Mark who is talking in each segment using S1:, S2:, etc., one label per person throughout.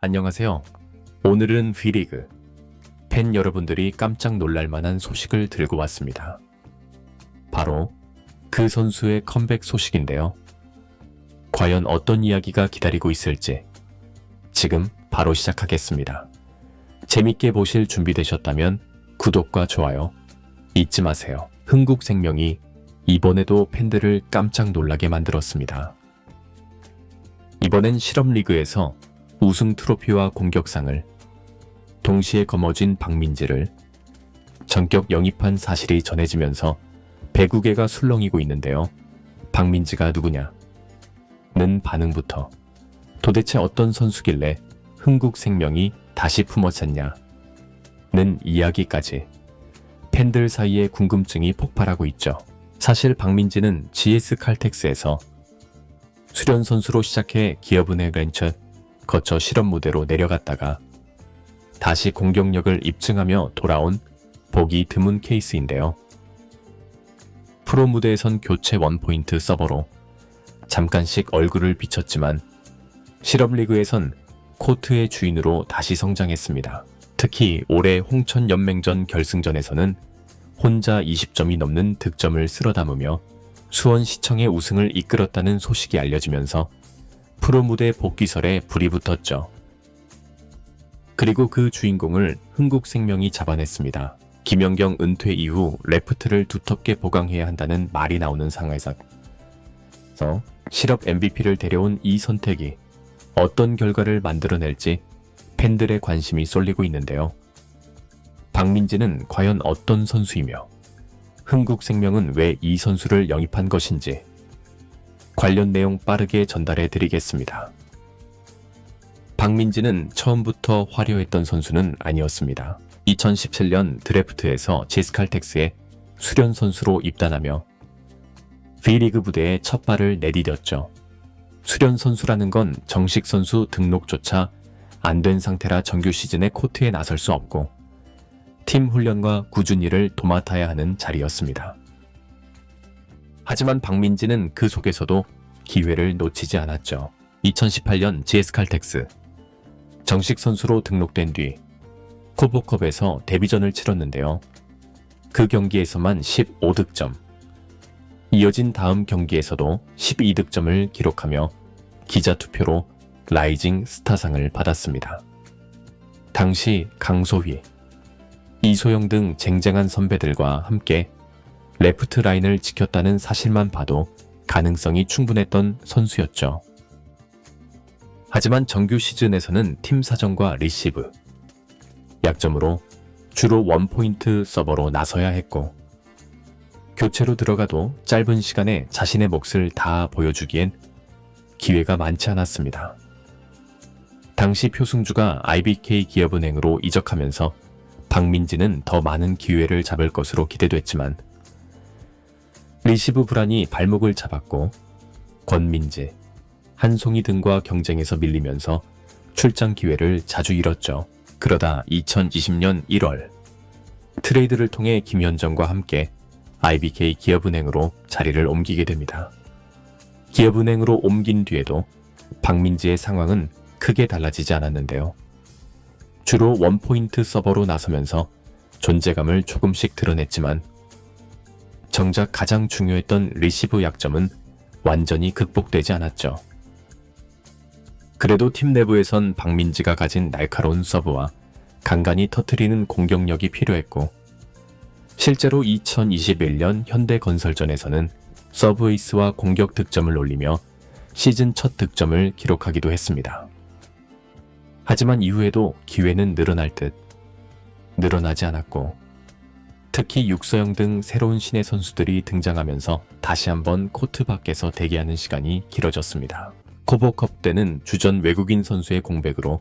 S1: 안녕하세요. 오늘은 V리그 팬 여러분들이 깜짝 놀랄 만한 소식을 들고 왔습니다. 바로 그 선수의 컴백 소식인데요. 과연 어떤 이야기가 기다리고 있을지 지금 바로 시작하겠습니다. 재밌게 보실 준비되셨다면 구독과 좋아요 잊지 마세요. 흥국생명이 이번에도 팬들을 깜짝 놀라게 만들었습니다. 이번엔 실업리그에서 우승 트로피와 공격상을 동시에 거머쥔 박민지를 전격 영입한 사실이 전해지면서 배구계가 술렁이고 있는데요. 박민지가 누구냐? 는 반응부터 도대체 어떤 선수길래 흥국생명이 다시 품어찼냐? 는 이야기까지 팬들 사이에 궁금증이 폭발하고 있죠. 사실 박민지는 GS 칼텍스에서 수련 선수로 시작해 기업은행 벤처 거쳐 실업 무대로 내려갔다가 다시 공격력을 입증하며 돌아온 보기 드문 케이스인데요. 프로 무대에선 교체 원포인트 서버로 잠깐씩 얼굴을 비쳤지만 실업리그에선 코트의 주인으로 다시 성장했습니다. 특히 올해 홍천연맹전 결승전에서는 혼자 20점이 넘는 득점을 쓸어 담으며 수원시청의 우승을 이끌었다는 소식이 알려지면서 프로 무대 복귀설에 불이 붙었죠. 그리고 그 주인공을 흥국생명이 잡아냈습니다. 김연경 은퇴 이후 레프트를 두텁게 보강해야 한다는 말이 나오는 상황에서 실업 MVP를 데려온 이 선택이 어떤 결과를 만들어낼지 팬들의 관심이 쏠리고 있는데요. 박민지는 과연 어떤 선수이며 흥국생명은 왜 이 선수를 영입한 것인지 관련 내용 빠르게 전달해 드리겠습니다. 박민지는 처음부터 화려했던 선수는 아니었습니다. 2017년 드래프트에서 GS칼텍스에 수련 선수로 입단하며 V리그 부대에 첫 발을 내디뎠죠. 수련 선수라는 건 정식 선수 등록조차 안 된 상태라 정규 시즌에 코트에 나설 수 없고 팀 훈련과 꾸준히 일을 도맡아야 하는 자리였습니다. 하지만 박민지는 그 속에서도 기회를 놓치지 않았죠. 2018년 GS칼텍스 정식 선수로 등록된 뒤 코보컵에서 데뷔전을 치렀는데요. 그 경기에서만 15득점. 이어진 다음 경기에서도 12득점을 기록하며 기자투표로 라이징 스타상을 받았습니다. 당시 강소휘, 이소영 등 쟁쟁한 선배들과 함께 레프트 라인을 지켰다는 사실만 봐도 가능성이 충분했던 선수였죠. 하지만 정규 시즌에서는 팀 사정과 리시브, 약점으로 주로 원포인트 서버로 나서야 했고 교체로 들어가도 짧은 시간에 자신의 몫을 다 보여주기엔 기회가 많지 않았습니다. 당시 표승주가 IBK 기업은행으로 이적하면서 박민지는 더 많은 기회를 잡을 것으로 기대됐지만 리시브 불안이 발목을 잡았고 권민지, 한송이 등과 경쟁에서 밀리면서 출장 기회를 자주 잃었죠. 그러다 2020년 1월 트레이드를 통해 김현정과 함께 IBK 기업은행으로 자리를 옮기게 됩니다. 기업은행으로 옮긴 뒤에도 박민지의 상황은 크게 달라지지 않았는데요. 주로 원포인트 서버로 나서면서 존재감을 조금씩 드러냈지만 정작 가장 중요했던 리시브 약점은 완전히 극복되지 않았죠. 그래도 팀 내부에선 박민지가 가진 날카로운 서브와 간간히 터트리는 공격력이 필요했고 실제로 2021년 현대건설전에서는 서브 에이스와 공격 득점을 올리며 시즌 첫 득점을 기록하기도 했습니다. 하지만 이후에도 기회는 늘어날 듯 늘어나지 않았고 특히 육서영 등 새로운 신의 선수들이 등장하면서 다시 한번 코트 밖에서 대기하는 시간이 길어졌습니다. 코보컵 때는 주전 외국인 선수의 공백으로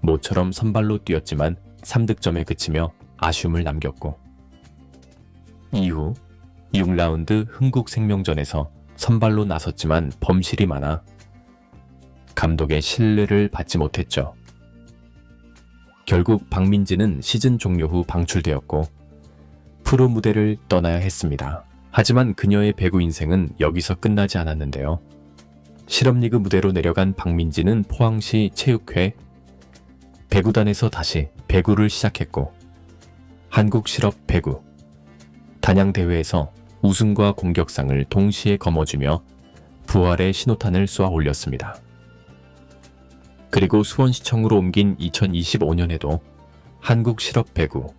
S1: 모처럼 선발로 뛰었지만 3득점에 그치며 아쉬움을 남겼고 이후 6라운드 흥국생명전에서 선발로 나섰지만 범실이 많아 감독의 신뢰를 받지 못했죠. 결국 박민지는 시즌 종료 후 방출되었고 프로 무대를 떠나야 했습니다. 하지만 그녀의 배구 인생은 여기서 끝나지 않았는데요. 실업리그 무대로 내려간 박민지는 포항시 체육회 배구단에서 다시 배구를 시작했고 한국 실업 배구 단양 대회에서 우승과 공격상을 동시에 거머쥐며 부활의 신호탄을 쏘아 올렸습니다. 그리고 수원시청으로 옮긴 2025년에도 한국 실업 배구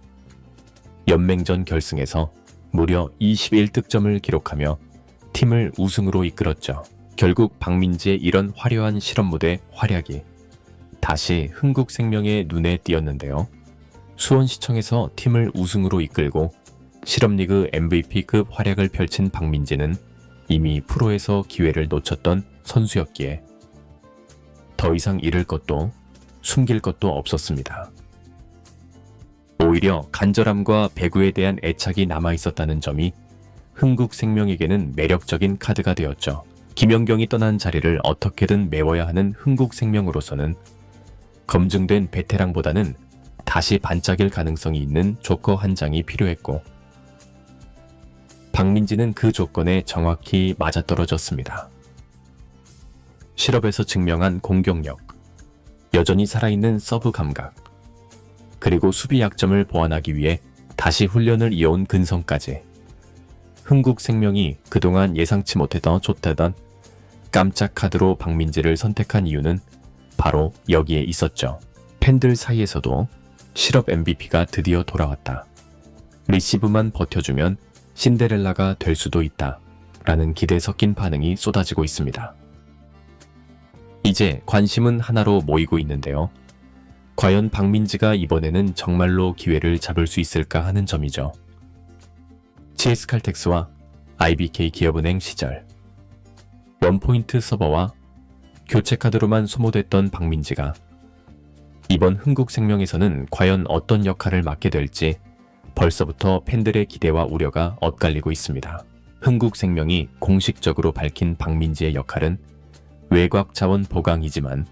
S1: 연맹전 결승에서 무려 21득점을 기록하며 팀을 우승으로 이끌었죠. 결국 박민지의 이런 화려한 실업 무대 활약이 다시 흥국생명의 눈에 띄었는데요. 수원시청에서 팀을 우승으로 이끌고 실업리그 MVP급 활약을 펼친 박민지는 이미 프로에서 기회를 놓쳤던 선수였기에 더 이상 잃을 것도 숨길 것도 없었습니다. 오히려 간절함과 배구에 대한 애착이 남아있었다는 점이 흥국생명에게는 매력적인 카드가 되었죠. 김연경이 떠난 자리를 어떻게든 메워야 하는 흥국생명으로서는 검증된 베테랑보다는 다시 반짝일 가능성이 있는 조커 한 장이 필요했고 박민지는 그 조건에 정확히 맞아떨어졌습니다. 실업에서 증명한 공격력, 여전히 살아있는 서브 감각, 그리고 수비 약점을 보완하기 위해 다시 훈련을 이어온 근성까지 흥국생명이 그동안 예상치 못했던 좋다던 깜짝 카드로 박민지를 선택한 이유는 바로 여기에 있었죠. 팬들 사이에서도 실업 MVP가 드디어 돌아왔다. 리시브만 버텨주면 신데렐라가 될 수도 있다. 라는 기대 섞인 반응이 쏟아지고 있습니다. 이제 관심은 하나로 모이고 있는데요. 과연 박민지가 이번에는 정말로 기회를 잡을 수 있을까 하는 점이죠. GS칼텍스와 IBK 기업은행 시절 원포인트 서버와 교체카드로만 소모됐던 박민지가 이번 흥국생명에서는 과연 어떤 역할을 맡게 될지 벌써부터 팬들의 기대와 우려가 엇갈리고 있습니다. 흥국생명이 공식적으로 밝힌 박민지의 역할은 외곽 자원 보강이지만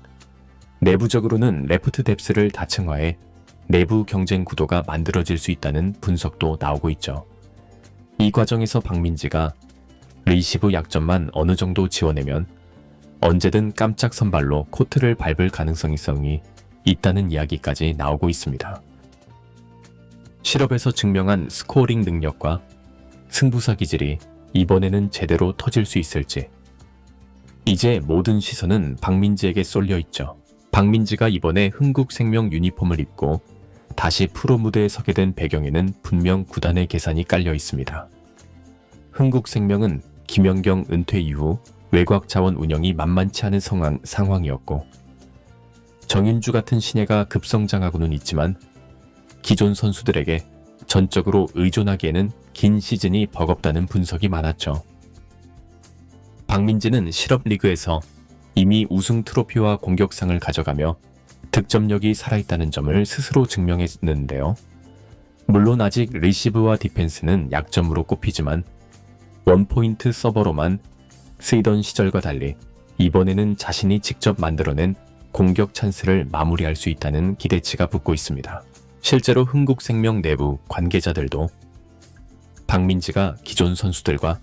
S1: 내부적으로는 레프트 뎁스를 다층화해 내부 경쟁 구도가 만들어질 수 있다는 분석도 나오고 있죠. 이 과정에서 박민지가 리시브 약점만 어느 정도 지워내면 언제든 깜짝 선발로 코트를 밟을 가능성이 있다는 이야기까지 나오고 있습니다. 실업에서 증명한 스코어링 능력과 승부사 기질이 이번에는 제대로 터질 수 있을지 이제 모든 시선은 박민지에게 쏠려 있죠. 박민지가 이번에 흥국생명 유니폼을 입고 다시 프로 무대에 서게 된 배경에는 분명 구단의 계산이 깔려 있습니다. 흥국생명은 김연경 은퇴 이후 외곽 자원 운영이 만만치 않은 상황이었고 정윤주 같은 신예가 급성장하고는 있지만 기존 선수들에게 전적으로 의존하기에는 긴 시즌이 버겁다는 분석이 많았죠. 박민지는 실업리그에서 이미 우승 트로피와 공격상을 가져가며 득점력이 살아있다는 점을 스스로 증명했는데요. 물론 아직 리시브와 디펜스는 약점으로 꼽히지만 원포인트 서버로만 쓰이던 시절과 달리 이번에는 자신이 직접 만들어낸 공격 찬스를 마무리할 수 있다는 기대치가 붙고 있습니다. 실제로 흥국생명 내부 관계자들도 박민지가 기존 선수들과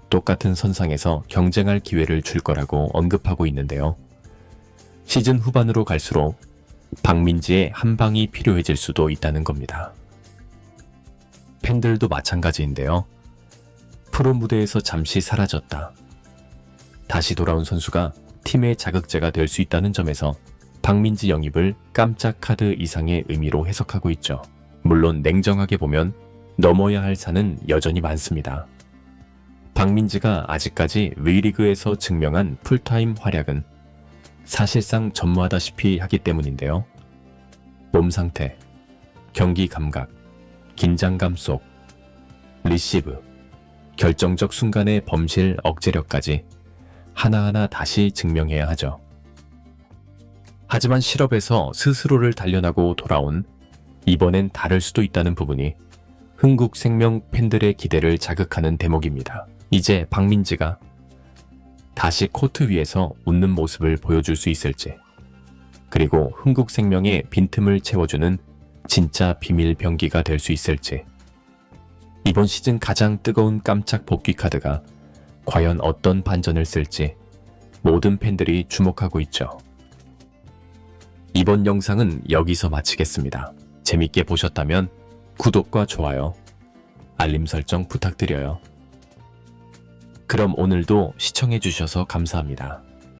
S1: 똑같은 선상에서 경쟁할 기회를 줄 거라고 언급하고 있는데요. 시즌 후반으로 갈수록 박민지의 한 방이 필요해질 수도 있다는 겁니다. 팬들도 마찬가지인데요. 프로 무대에서 잠시 사라졌다. 다시 돌아온 선수가 팀의 자극제가 될 수 있다는 점에서 박민지 영입을 깜짝 카드 이상의 의미로 해석하고 있죠. 물론 냉정하게 보면 넘어야 할 산은 여전히 많습니다. 박민지가 아직까지 V리그에서 증명한 풀타임 활약은 사실상 전무하다시피 하기 때문인데요. 몸 상태, 경기 감각, 긴장감 속, 리시브, 결정적 순간의 범실 억제력까지 하나하나 다시 증명해야 하죠. 하지만 실업에서 스스로를 단련하고 돌아온 이번엔 다를 수도 있다는 부분이 흥국생명 팬들의 기대를 자극하는 대목입니다. 이제 박민지가 다시 코트 위에서 웃는 모습을 보여줄 수 있을지, 그리고 흥국생명의 빈틈을 채워주는 진짜 비밀 병기가 될 수 있을지, 이번 시즌 가장 뜨거운 깜짝 복귀 카드가 과연 어떤 반전을 쓸지 모든 팬들이 주목하고 있죠. 이번 영상은 여기서 마치겠습니다. 재밌게 보셨다면 구독과 좋아요, 알림 설정 부탁드려요. 그럼 오늘도 시청해주셔서 감사합니다.